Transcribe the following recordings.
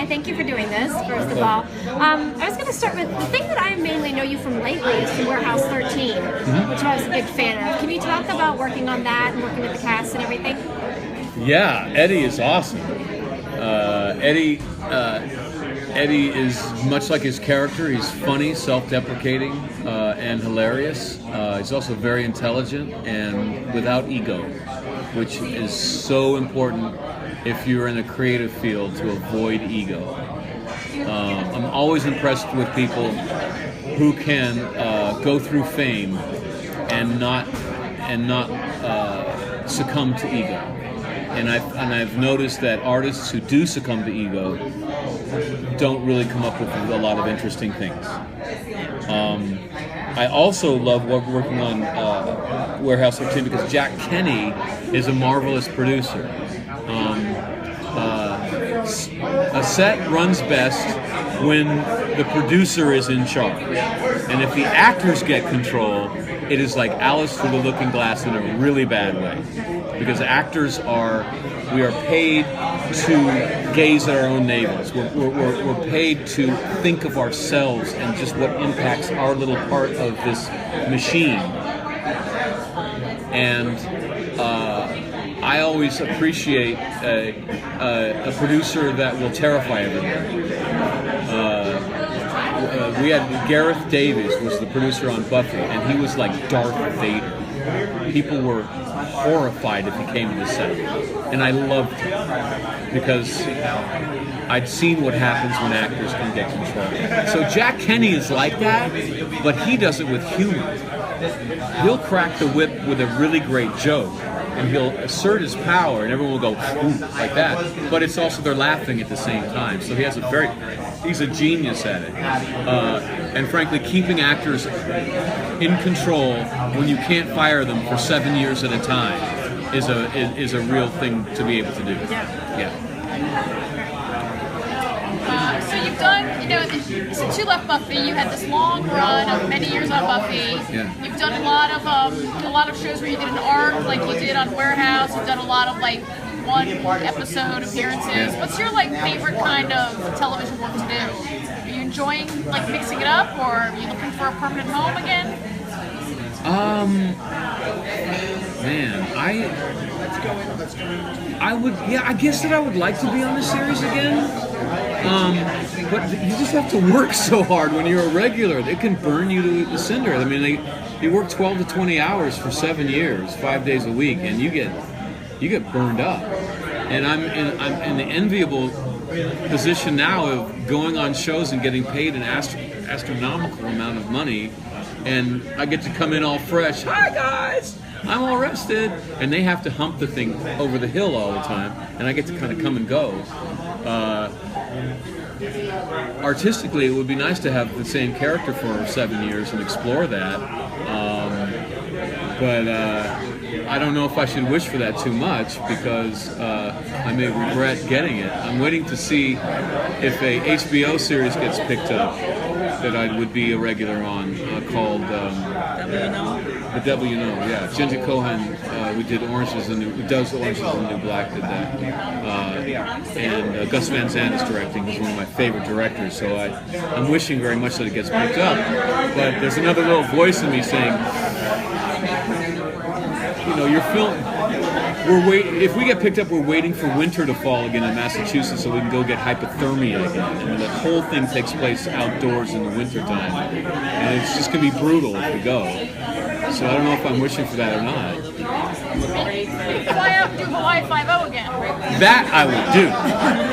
Hi, thank you for doing this, first of all. I was going to start with the thing that I mainly know you from lately is from Warehouse 13, which I was a big fan of. Can you talk about working on that and working with the cast and everything? Yeah, Eddie is awesome. Eddie is much like his character. He's funny, self-deprecating, and hilarious. He's also very intelligent and without ego, which is so important if you're in a creative field to avoid ego. I'm always impressed with people who can go through fame and not succumb to ego. And I've noticed that artists who do succumb to ego don't really come up with a lot of interesting things. I also love working on Warehouse 13 because Jack Kenny is a marvelous producer. A set runs best when the producer is in charge. And if the actors get control, it is like Alice through the looking glass in a really bad way. Because actors we are paid to gaze at our own navels. We're paid to think of ourselves and just what impacts our little part of this machine. And I always appreciate a producer that will terrify everybody. We had Gareth Davies was the producer on Buffy, and he was like Darth Vader. People were horrified if he came to the set, and I loved him because I'd seen what happens when actors can get control. So Jack Kenny is like that, but he does it with humor. He'll crack the whip with a really great joke, and he'll assert his power, and everyone will go ooh, like that. But it's also they're laughing at the same time. So he's a genius at it. And frankly, keeping actors in control when you can't fire them for 7 years at a time is a real thing to be able to do. Yeah. So you've done, since you left Buffy, you had this long run of many years on Buffy. Yeah. You've done a lot of shows where you did an arc, like you did on Warehouse. You've done a lot of one episode appearances. Yeah. What's your favorite kind of television work to do? Are you enjoying mixing it up, or are you looking for a permanent home again? I guess that I would like to be on the series again. But you just have to work so hard when you're a regular. It can burn you to the cinder. I mean, you work 12 to 20 hours for 7 years, 5 days a week, and you get burned up. And I'm in the enviable position now of going on shows and getting paid an astronomical amount of money, and I get to come in all fresh. Hi guys, I'm all rested, and they have to hump the thing over the hill all the time, and I get to kind of come and go. Artistically, it would be nice to have the same character for 7 years and explore that. But I don't know if I should wish for that too much because I may regret getting it. I'm waiting to see if a HBO series gets picked up that I would be a regular on called The Devil You Know. Yeah, Jenja Cohen. We did Orange is the New Black did that. And Gus Van Sant is directing. He's one of my favorite directors. So I'm wishing very much that it gets picked up. But there's another little voice in me saying, your film. If we get picked up, we're waiting for winter to fall again in Massachusetts so we can go get hypothermia again. And the whole thing takes place outdoors in the wintertime. And it's just going to be brutal if we go. So I don't know if I'm wishing for that or not. Fly out and do Hawaii 5-0 again. That I would do.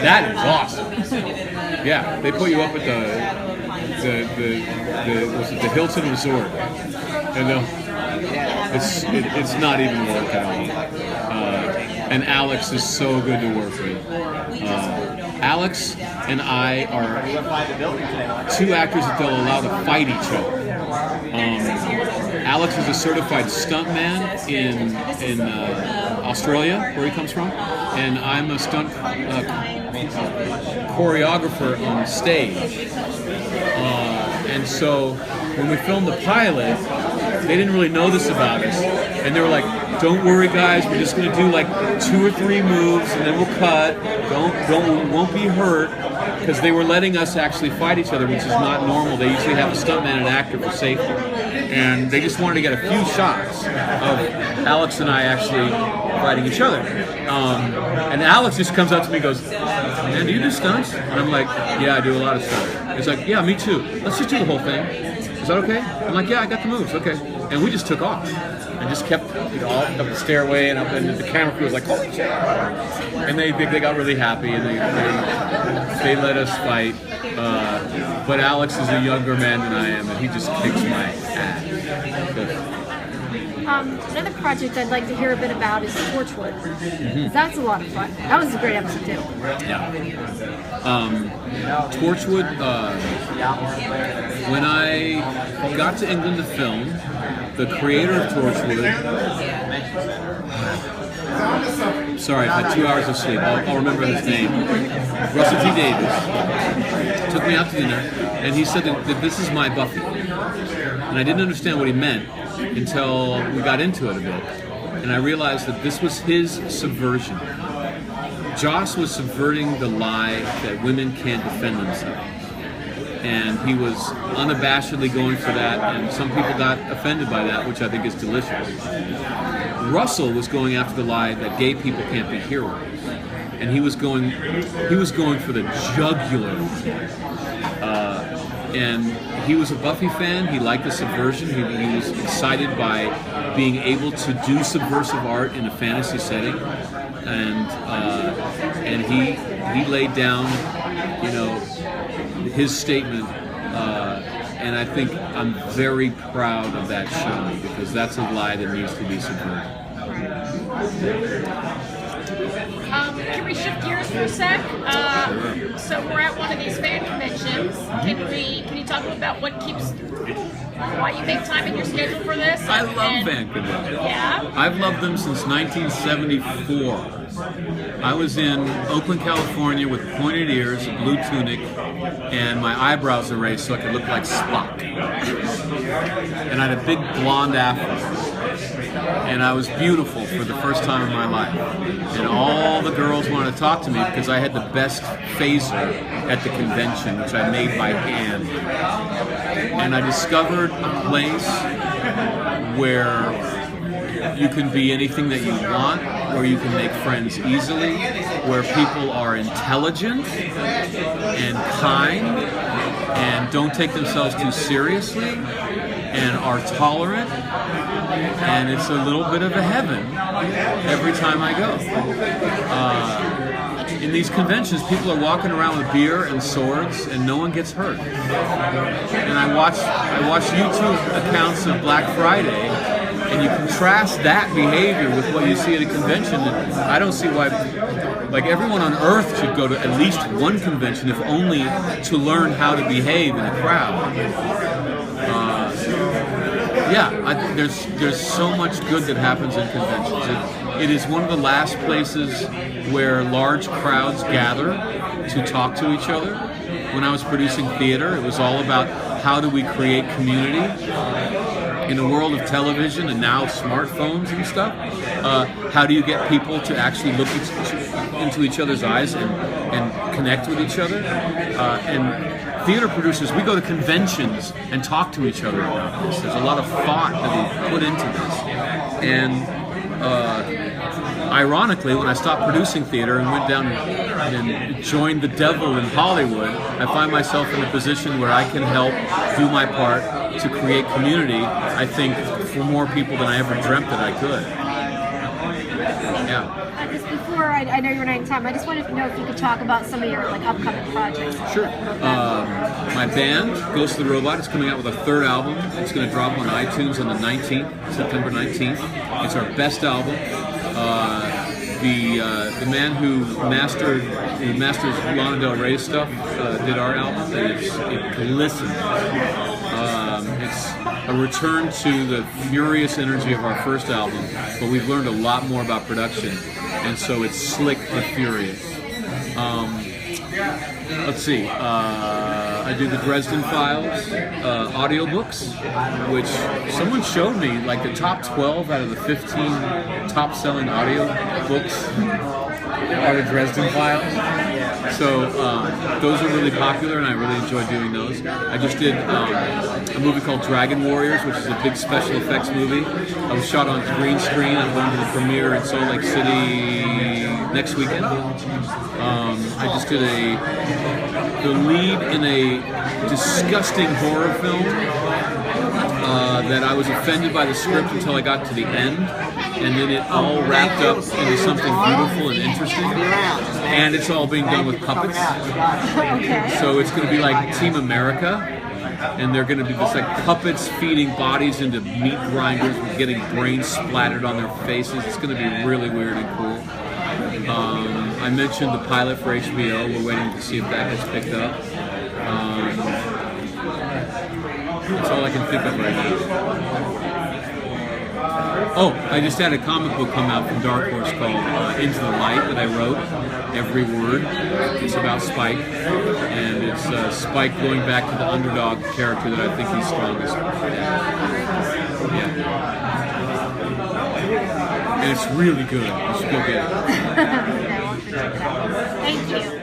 That is awesome. Yeah, they put you up at the Hilton Resort. And it's not even work at all. And Alex is so good to work with. Alex and I are two actors that they'll allow to fight each other. Alex is a certified stuntman in Australia, where he comes from, and I'm a stunt choreographer on stage. And so when we filmed the pilot, they didn't really know this about us, and they were like, "Don't worry, guys. We're just going to do 2 or 3 moves, and then we'll cut. We won't be hurt." because they were letting us actually fight each other, which is not normal. They usually have a stuntman and actor for safety, and they just wanted to get a few shots of Alex and I actually fighting each other. And Alex just comes up to me and goes, "Man, do you do stunts?" And I'm like, "Yeah, I do a lot of stunts." He's like, "Yeah, me too. Let's just do the whole thing. Is that okay?" I'm like, "Yeah, I got the moves. Okay." And we just took off and just kept, all up the stairway, and up, and the camera crew was like, "Holy shit!" And they got really happy, and they let us fight. But Alex is a younger man than I am, and he just kicks my ass. Another project I'd like to hear a bit about is Torchwood. That's a lot of fun. That was a great episode too. Yeah. Torchwood, when I got to England to film, the creator of Torchwood, sorry, I've had 2 hours of sleep, I'll remember his name, Russell T. Davies, took me out to dinner, and he said that this is my Buffy. And I didn't understand what he meant until we got into it a bit. And I realized that this was his subversion. Joss was subverting the lie that women can't defend themselves. And he was unabashedly going for that, and some people got offended by that, which I think is delicious. Russell was going after the lie that gay people can't be heroes. And he was going for the jugular. And he was a Buffy fan. He liked the subversion. He was excited by being able to do subversive art in a fantasy setting, and he laid down, his statement. And I think I'm very proud of that show, because that's a lie that needs to be subverted. Can we shift gears for a sec? So we're at one of these fan conventions. Can you talk about why you make time in your schedule for this? I love fan conventions. Yeah? I've loved them since 1974. I was in Oakland, California with pointed ears, a blue tunic, and my eyebrows erased so I could look like Spock. And I had a big blonde afro. And I was beautiful for the first time in my life. And all the girls wanted to talk to me because I had the best phaser at the convention, which I made by hand. And I discovered a place where you can be anything that you want, where you can make friends easily, where people are intelligent and kind and don't take themselves too seriously and are tolerant. And it's a little bit of a heaven every time I go. In these conventions, people are walking around with beer and swords, and no one gets hurt. And I watch YouTube accounts of Black Friday, and you contrast that behavior with what you see at a convention, and I don't see why. Like, everyone on Earth should go to at least one convention, if only to learn how to behave in a crowd. There's so much good that happens in conventions. It is one of the last places where large crowds gather to talk to each other. When I was producing theater, it was all about how do we create community in a world of television and now smartphones and stuff. How do you get people to actually look into each other's eyes and connect with each other? And theater producers, we go to conventions and talk to each other about this. There's a lot of thought that we put into this. And ironically, when I stopped producing theater and went down and joined the devil in Hollywood, I find myself in a position where I can help do my part to create community, I think, for more people than I ever dreamt that I could. Yeah. Just before, I know you're running out of time, I just wanted to know if you could talk about some of your upcoming projects. Sure. My band, Ghost of the Robot, is coming out with a third album. It's going to drop on iTunes on the 19th, September 19th. It's our best album. The man who masters Lana Del Rey stuff did our album. It glistens. It's a return to the furious energy of our first album, but we've learned a lot more about production, and so it's slick but furious. Let's see. I do the Dresden Files audiobooks, which someone showed me, like the top 12 out of the 15 top-selling audiobooks are the Dresden Files. So those are really popular, and I really enjoy doing those. I just did a movie called Dragon Warriors, which is a big special effects movie. I was shot on green screen. I'm going to the premiere in Salt Lake City next weekend. I just did the lead in a disgusting horror film that I was offended by the script until I got to the end, and then it all wrapped up into something beautiful and interesting. And it's all being done with puppets. So it's going to be like Team America, and they're going to be just like puppets feeding bodies into meat grinders with getting brains splattered on their faces. It's going to be really weird and cool. I mentioned the pilot for HBO. We're waiting to see if that gets picked up. That's all I can think of right now. Oh, I just had a comic book come out from Dark Horse called Into the Light that I wrote. Every word. It's about Spike, and it's Spike going back to the underdog character that I think he's strongest. Yeah. And it's really good. You should go get it. Thank you.